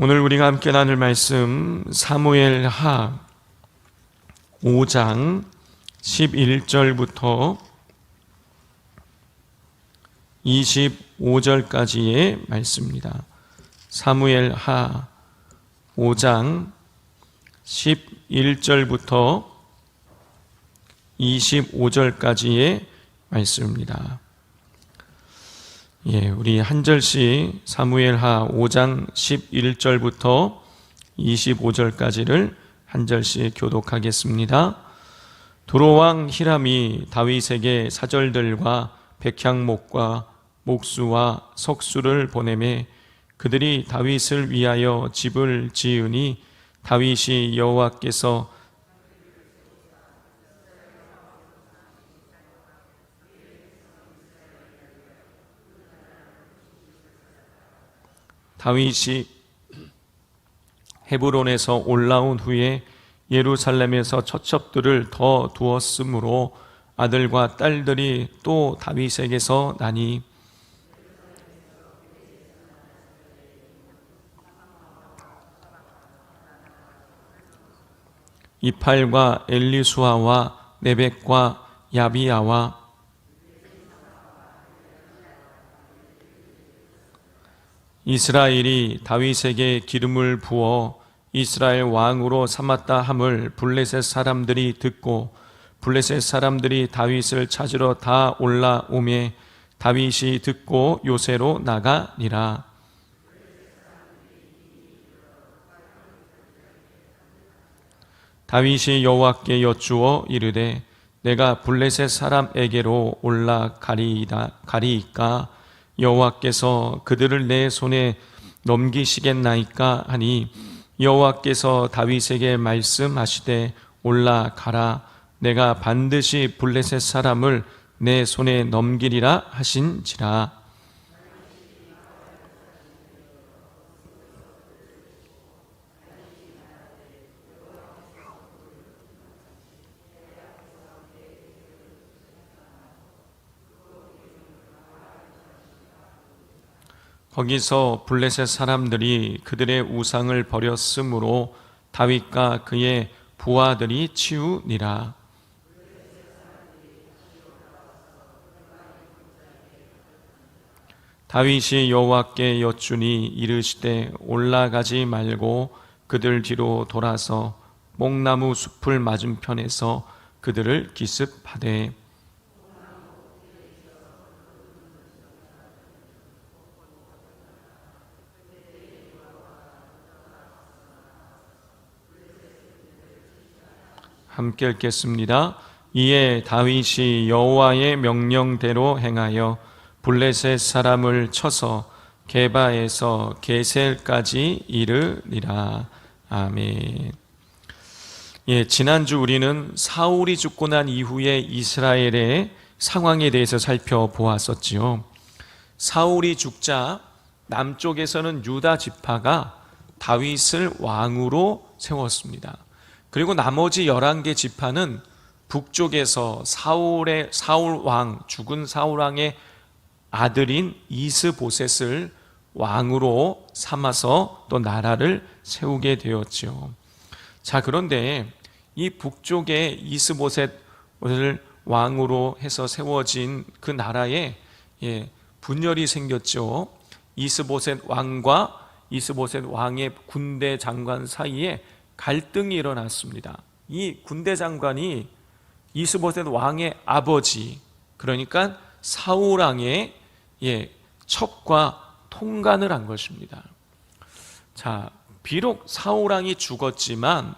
오늘 우리가 함께 나눌 말씀 사무엘하 5장 11절부터 25절까지의 말씀입니다. 사무엘하 5장 11절부터 25절까지의 말씀입니다. 우리 한 절씩 사무엘하 5장 11절부터 25절까지를 한 절씩 교독하겠습니다. 도로왕 히람이 다윗에게 사절들과 백향목과 목수와 석수를 보내매 그들이 다윗을 위하여 집을 지으니 다윗이 여호와께서 다윗이 헤브론에서 올라온 후에 예루살렘에서 처첩들을 더 두었으므로 아들과 딸들이 또 다윗에게서 나니 이팔과 엘리수아와 네벡과 야비야와 이스라엘이 다윗에게 기름을 부어 이스라엘 왕으로 삼았다 함을 블레셋 사람들이 듣고 블레셋 사람들이 다윗을 찾으러 다 올라오매 다윗이 듣고 요새로 나가니라. 다윗이 여호와께 여쭈어 이르되 내가 블레셋 사람에게로 올라가리이까 여호와께서 그들을 내 손에 넘기시겠나이까 하니 여호와께서 다윗에게 말씀하시되 올라가라 내가 반드시 블레셋 사람을 내 손에 넘기리라 하신지라. 거기서 블레셋 사람들이 그들의 우상을 버렸으므로 다윗과 그의 부하들이 치우니라. 다윗이 여호와께 여쭈니 이르시되 올라가지 말고 그들 뒤로 돌아서 뽕나무 숲을 맞은편에서 그들을 기습하되 함께 읽겠습니다. 이에 다윗이 여호와의 명령대로 행하여 블레셋 사람을 쳐서 게바에서 게셀까지 이르니라. 아멘. 지난주 우리는 사울이 죽고 난 이후에 이스라엘의 상황에 대해서 살펴보았었지요. 사울이 죽자 남쪽에서는 유다 지파가 다윗을 왕으로 세웠습니다. 그리고 나머지 11개 지파는 북쪽에서 죽은 사울 왕의 아들인 이스보셋을 왕으로 삼아서 또 나라를 세우게 되었죠. 자, 그런데 이 북쪽에 이스보셋을 왕으로 해서 세워진 그 나라에 분열이 생겼죠. 이스보셋 왕과 이스보셋 왕의 군대 장관 사이에 갈등이 일어났습니다. 이 군대 장관이 이스보셋 왕의 아버지, 그러니까 사울 왕의 첩과 통간을 한 것입니다. 자, 비록 사울 왕이 죽었지만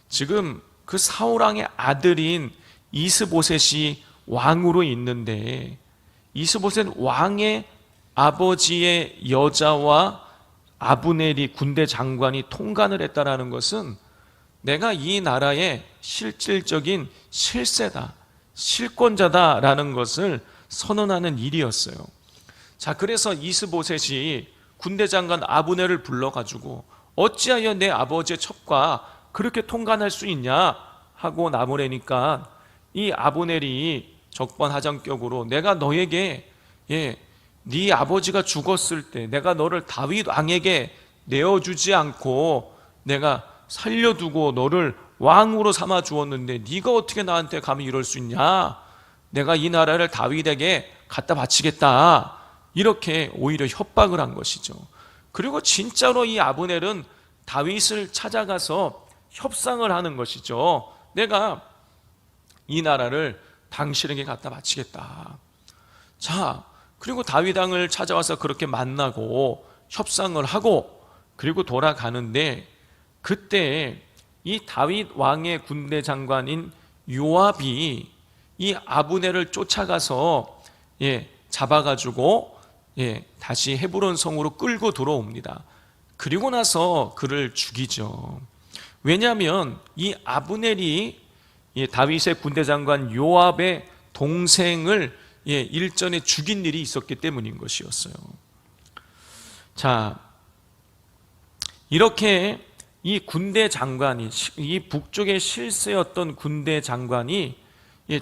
지금 그 사울 왕의 아들인 이스보셋이 왕으로 있는데 이스보셋 왕의 아버지의 여자와 아브넬이 군대 장관이 통간을 했다라는 것은 내가 이 나라의 실질적인 실세다, 실권자다라는 것을 선언하는 일이었어요. 자, 그래서 이스보셋이 군대 장관 아브넬을 불러가지고 어찌하여 내 아버지의 첩과 그렇게 통간할 수 있냐 하고 나무래니까 이 아브넬이 적반하장격으로 내가 너에게 네 아버지가 죽었을 때 내가 너를 다윗 왕에게 내어주지 않고 내가 살려두고 너를 왕으로 삼아 주었는데 네가 어떻게 나한테 감히 이럴 수 있냐? 내가 이 나라를 다윗에게 갖다 바치겠다. 이렇게 오히려 협박을 한 것이죠. 그리고 진짜로 이 아브넬은 다윗을 찾아가서 협상을 하는 것이죠. 내가 이 나라를 당신에게 갖다 바치겠다. 자, 그리고 다윗 왕을 찾아와서 그렇게 만나고 협상을 하고 그리고 돌아가는데, 그때 이 다윗 왕의 군대 장관인 요압이 이 아브넬을 쫓아가서 잡아가지고 다시 헤브론 성으로 끌고 들어옵니다. 그리고 나서 그를 죽이죠. 왜냐하면 이 아브넬이 다윗의 군대 장관 요압의 동생을 일전에 죽인 일이 있었기 때문인 것이었어요. 자, 이렇게 이 군대 장관이, 이 북쪽의 실세였던 군대 장관이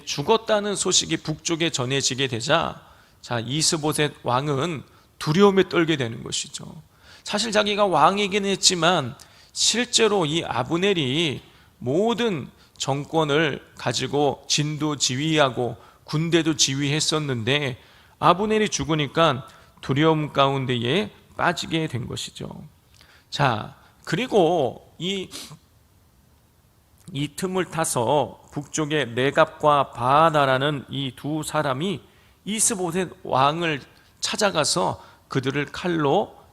죽었다는 소식이 북쪽에 전해지게 되자, 자, 이스보셋 왕은 두려움에 떨게 되는 것이죠. 사실 자기가 왕이긴 했지만 실제로 이 아브넬이 모든 정권을 가지고 진도 지휘하고 군대도 지휘했었는데 아브넬이 죽으니까 두려움 가운데에 빠지게 된 것이죠. 자, 그리고 이 틈을 타서 북쪽의 레갑과 바하나라는 이 두 사람이 이스보셋 왕을 찾아가서 그들을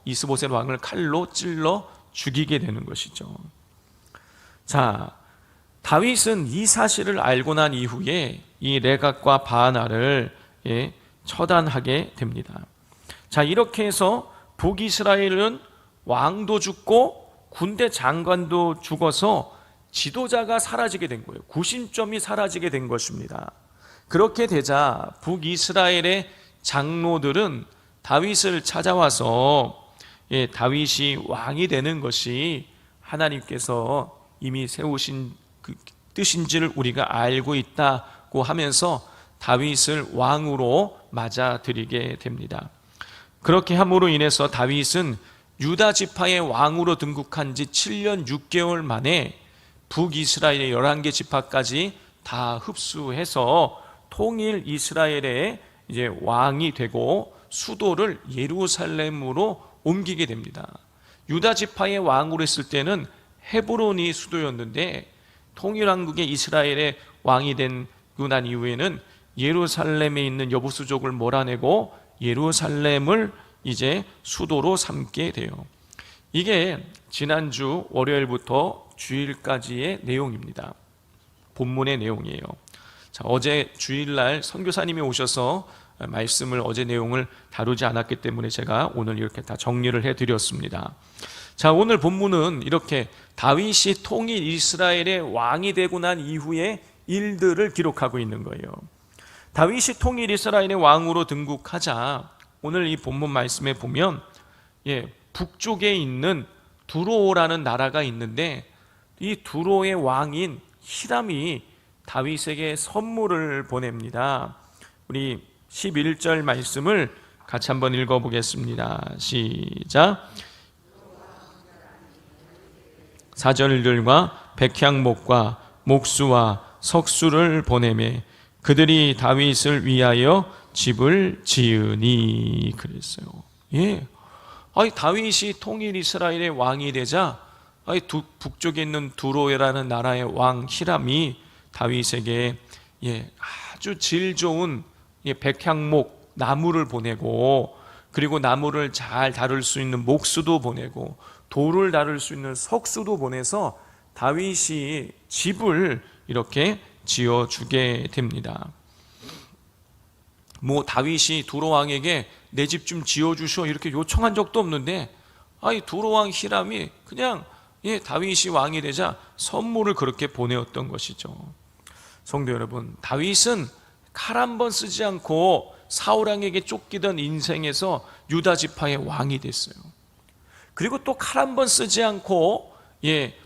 이스보셋 왕을 칼로 찔러 죽이게 되는 것이죠. 자, 다윗은 이 사실을 알고 난 이후에 이 레갑과 바하나를 처단하게 됩니다. 자, 이렇게 해서 북이스라엘은 왕도 죽고 군대 장관도 죽어서 지도자가 사라지게 된 거예요. 구심점이 사라지게 된 것입니다. 그렇게 되자 북이스라엘의 장로들은 다윗을 찾아와서 다윗이 왕이 되는 것이 하나님께서 이미 세우신 그 뜻인지를 우리가 알고 있다고 하면서 다윗을 왕으로 맞아들이게 됩니다. 그렇게 함으로 인해서 다윗은 유다 지파의 왕으로 등극한 지 7년 6개월 만에 북이스라엘의 11개 지파까지 다 흡수해서 통일 이스라엘의 이제 왕이 되고 수도를 예루살렘으로 옮기게 됩니다. 유다 지파의 왕으로 했을 때는 헤브론이 수도였는데 통일왕국의 이스라엘의 왕이 되고 난 이후에는 예루살렘에 있는 여부수족을 몰아내고 예루살렘을 이제 수도로 삼게 돼요. 이게 지난주 월요일부터 주일까지의 내용입니다. 본문의 내용이에요. 자, 어제 주일날 선교사님이 오셔서 말씀을, 어제 내용을 다루지 않았기 때문에 제가 오늘 이렇게 다 정리를 해드렸습니다. 자, 오늘 본문은 이렇게 다윗이 통일 이스라엘의 왕이 되고 난 이후의 일들을 기록하고 있는 거예요. 다윗이 통일 이스라엘의 왕으로 등극하자 오늘 이 본문 말씀에 보면 북쪽에 있는 두로라는 나라가 있는데 이 두로의 왕인 히람이 다윗에게 선물을 보냅니다. 우리 11절 말씀을 같이 한번 읽어보겠습니다. 시작. 사절들과 백향목과 목수와 석수를 보내매 그들이 다윗을 위하여 집을 지으니 그랬어요. 다윗이 통일 이스라엘의 왕이 되자 북쪽에 있는 두로라는 나라의 왕 히람이 다윗에게 아주 질 좋은 백향목 나무를 보내고, 그리고 나무를 잘 다룰 수 있는 목수도 보내고 돌을 다룰 수 있는 석수도 보내서 다윗이 집을 이렇게 지어주게 됩니다. 다윗이 두로 왕에게 내 집 좀 지어주시오 이렇게 요청한 적도 없는데 두로 왕 히람이 그냥 다윗이 왕이 되자 선물을 그렇게 보내었던 것이죠. 성도 여러분, 다윗은 칼 한 번 쓰지 않고 사울 왕에게 쫓기던 인생에서 유다 지파의 왕이 됐어요. 그리고 또 칼 한 번 쓰지 않고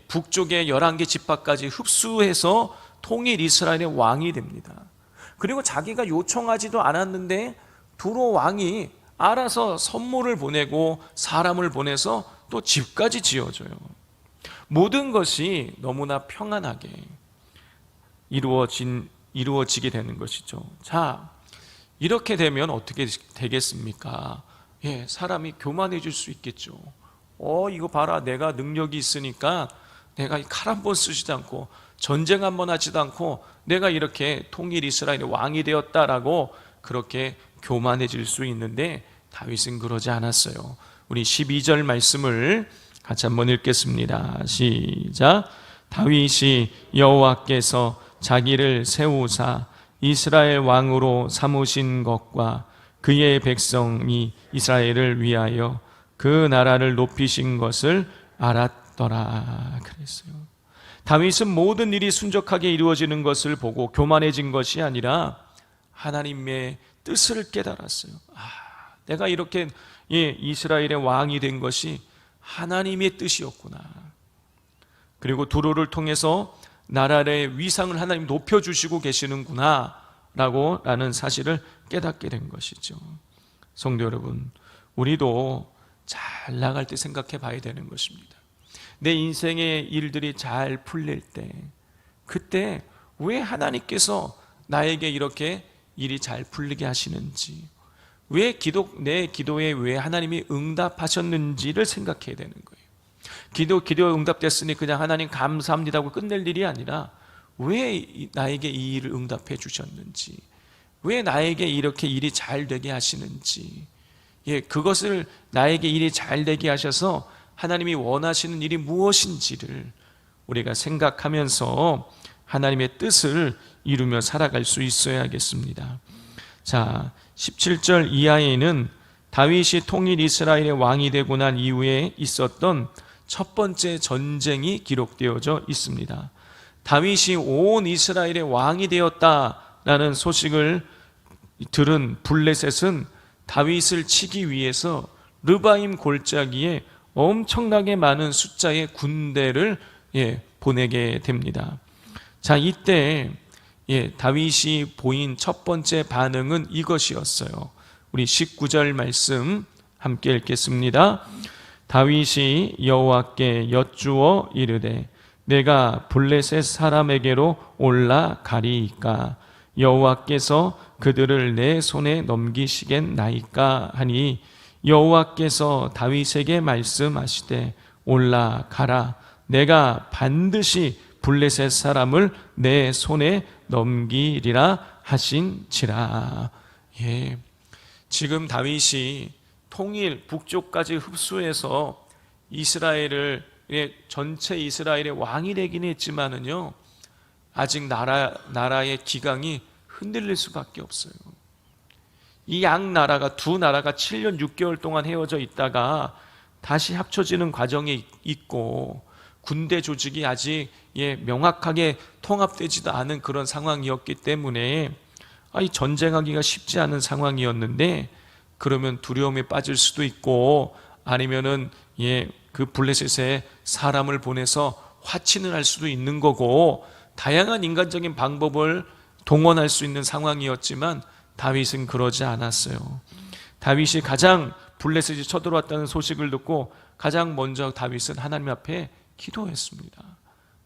북쪽의 11개 지파까지 흡수해서 통일 이스라엘의 왕이 됩니다. 그리고 자기가 요청하지도 않았는데 두로 왕이 알아서 선물을 보내고 사람을 보내서 또 집까지 지어줘요. 모든 것이 너무나 평안하게 이루어지게 되는 것이죠. 자, 이렇게 되면 어떻게 되겠습니까? 사람이 교만해질 수 있겠죠. 이거 봐라, 내가 능력이 있으니까 내가 칼 한 번 쓰지도 않고 전쟁 한 번 하지도 않고 내가 이렇게 통일 이스라엘의 왕이 되었다라고 그렇게 교만해질 수 있는데, 다윗은 그러지 않았어요. 우리 12절 말씀을 같이 한번 읽겠습니다. 시작. 다윗이 여호와께서 자기를 세우사 이스라엘 왕으로 삼으신 것과 그의 백성이 이스라엘을 위하여 그 나라를 높이신 것을 알았더라 그랬어요. 다윗은 모든 일이 순적하게 이루어지는 것을 보고 교만해진 것이 아니라 하나님의 뜻을 깨달았어요. 내가 이렇게 이스라엘의 왕이 된 것이 하나님의 뜻이었구나. 그리고 두로를 통해서 나라의 위상을 하나님 높여주시고 계시는구나 라는 사실을 깨닫게 된 것이죠. 성도 여러분, 우리도 잘 나갈 때 생각해 봐야 되는 것입니다. 내 인생의 일들이 잘 풀릴 때, 그때 왜 하나님께서 나에게 이렇게 일이 잘 풀리게 하시는지, 왜 내 기도에 왜 하나님이 응답하셨는지를 생각해야 되는 거예요. 기도 응답됐으니 그냥 하나님 감사합니다 하고 끝낼 일이 아니라, 왜 나에게 이 일을 응답해 주셨는지, 왜 나에게 이렇게 일이 잘 되게 하시는지, 그것을 나에게 일이 잘 되게 하셔서 하나님이 원하시는 일이 무엇인지를 우리가 생각하면서 하나님의 뜻을 이루며 살아갈 수 있어야겠습니다. 자, 17절 이하에는 다윗이 통일 이스라엘의 왕이 되고 난 이후에 있었던 첫 번째 전쟁이 기록되어져 있습니다. 다윗이 온 이스라엘의 왕이 되었다라는 소식을 들은 블레셋은 다윗을 치기 위해서 르바임 골짜기에 엄청나게 많은 숫자의 군대를 보내게 됩니다. 자, 이때 다윗이 보인 첫 번째 반응은 이것이었어요. 우리 19절 말씀 함께 읽겠습니다. 다윗이 여호와께 여쭈어 이르되 내가 블레셋 사람에게로 올라가리이까 여호와께서 그들을 내 손에 넘기시겠나이까 하니 여호와께서 다윗에게 말씀하시되 올라가라 내가 반드시 블레셋 사람을 내 손에 넘기리라 하신지라. 지금 다윗이 통일 북쪽까지 흡수해서 이스라엘을 전체 이스라엘의 왕이 되긴 했지만은요, 아직 나라의 기강이 흔들릴 수밖에 없어요. 이 양 나라가 두 나라가 7년 6개월 동안 헤어져 있다가 다시 합쳐지는 과정에 있고 군대 조직이 아직 명확하게 통합되지도 않은 그런 상황이었기 때문에 전쟁하기가 쉽지 않은 상황이었는데, 그러면 두려움에 빠질 수도 있고 아니면은 그 블레셋에 사람을 보내서 화친을 할 수도 있는 거고 다양한 인간적인 방법을 동원할 수 있는 상황이었지만 다윗은 그러지 않았어요. 다윗이 가장 블레셋이 쳐들어왔다는 소식을 듣고 가장 먼저 다윗은 하나님 앞에 기도했습니다.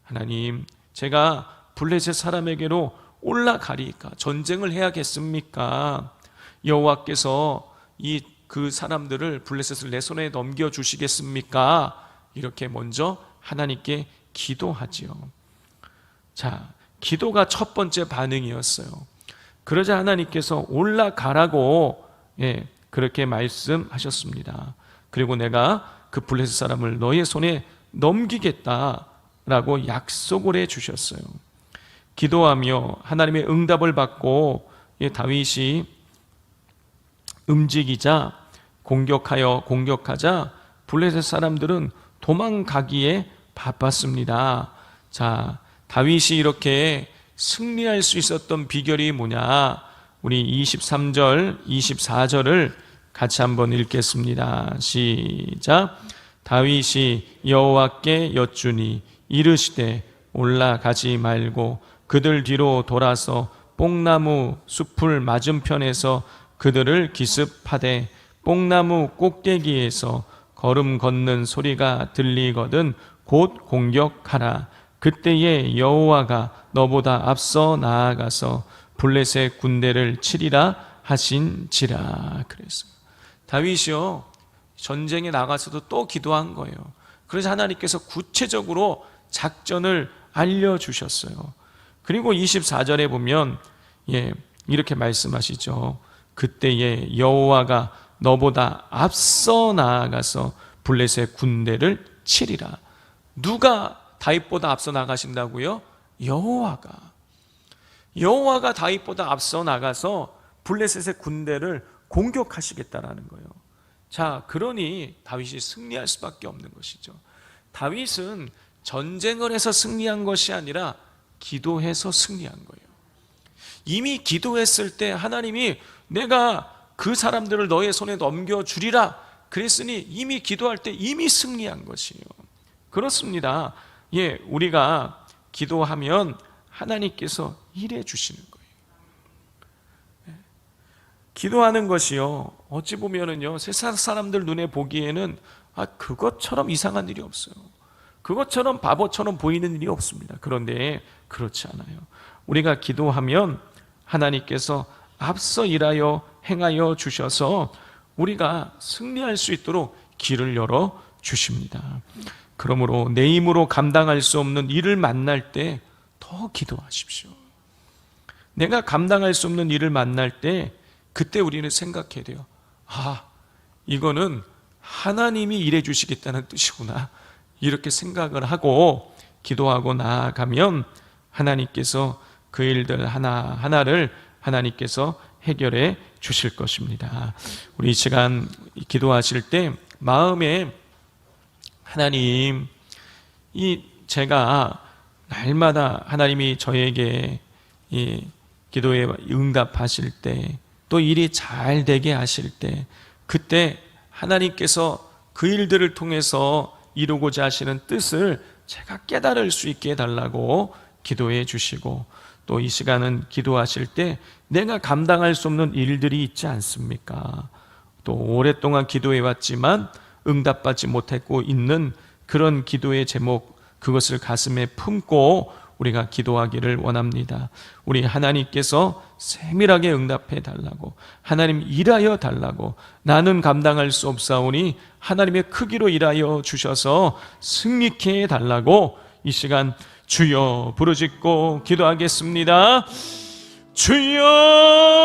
하나님, 제가 블레셋 사람에게로 올라가리까 전쟁을 해야겠습니까? 여호와께서 그 사람들을 블레셋을 내 손에 넘겨주시겠습니까? 이렇게 먼저 하나님께 기도하지요. 자, 기도가 첫 번째 반응이었어요. 그러자 하나님께서 올라가라고 그렇게 말씀하셨습니다. 그리고 내가 그 블레셋 사람을 너의 손에 넘기겠다라고 약속을 해주셨어요. 기도하며 하나님의 응답을 받고 다윗이 움직이자 공격하자 블레셋 사람들은 도망가기에 바빴습니다. 자, 다윗이 이렇게 승리할 수 있었던 비결이 뭐냐? 우리 23절, 24절을 같이 한번 읽겠습니다. 시작. 다윗이 여호와께 여쭈니 이르시되 올라가지 말고 그들 뒤로 돌아서 뽕나무 숲을 맞은편에서 그들을 기습하되 뽕나무 꼭대기에서 걸음 걷는 소리가 들리거든 곧 공격하라. 그때에 여호와가 너보다 앞서 나아가서 블레셋 군대를 치리라 하신지라. 그랬어요. 다윗이요, 전쟁에 나가서도 또 기도한 거예요. 그래서 하나님께서 구체적으로 작전을 알려주셨어요. 그리고 24절에 보면 이렇게 말씀하시죠. 그때에 여호와가 너보다 앞서 나아가서 블레셋 군대를 치리라. 누가 다윗보다 앞서 나가신다고요? 여호와가 다윗보다 앞서 나가서 블레셋의 군대를 공격하시겠다라는 거예요. 자, 그러니 다윗이 승리할 수밖에 없는 것이죠. 다윗은 전쟁을 해서 승리한 것이 아니라 기도해서 승리한 거예요. 이미 기도했을 때 하나님이 내가 그 사람들을 너의 손에 넘겨주리라 그랬으니 이미 기도할 때 이미 승리한 것이에요. 그렇습니다. 우리가 기도하면 하나님께서 일해 주시는 거예요. 기도하는 것이요, 어찌 보면은요, 세상 사람들 눈에 보기에는 그것처럼 이상한 일이 없어요. 그것처럼 바보처럼 보이는 일이 없습니다. 그런데 그렇지 않아요. 우리가 기도하면 하나님께서 앞서 일하여 행하여 주셔서 우리가 승리할 수 있도록 길을 열어 주십니다. 그러므로 내 힘으로 감당할 수 없는 일을 만날 때 더 기도하십시오. 내가 감당할 수 없는 일을 만날 때 그때 우리는 생각해야 돼요. 이거는 하나님이 일해 주시겠다는 뜻이구나. 이렇게 생각을 하고 기도하고 나아가면 하나님께서 그 일들 하나하나를 하나님께서 해결해 주실 것입니다. 우리 이 시간 기도하실 때 마음에 하나님, 제가 날마다 하나님이 저에게 이 기도에 응답하실 때, 또 일이 잘 되게 하실 때, 그때 하나님께서 그 일들을 통해서 이루고자 하시는 뜻을 제가 깨달을 수 있게 해달라고 기도해 주시고, 또 이 시간은 기도하실 때 내가 감당할 수 없는 일들이 있지 않습니까? 또 오랫동안 기도해 왔지만 응답받지 못했고 있는 그런 기도의 제목, 그것을 가슴에 품고 우리가 기도하기를 원합니다. 우리 하나님께서 세밀하게 응답해 달라고, 하나님 일하여 달라고, 나는 감당할 수 없사오니 하나님의 크기로 일하여 주셔서 승리케 해 달라고 이 시간 주여 부르짖고 기도하겠습니다. 주여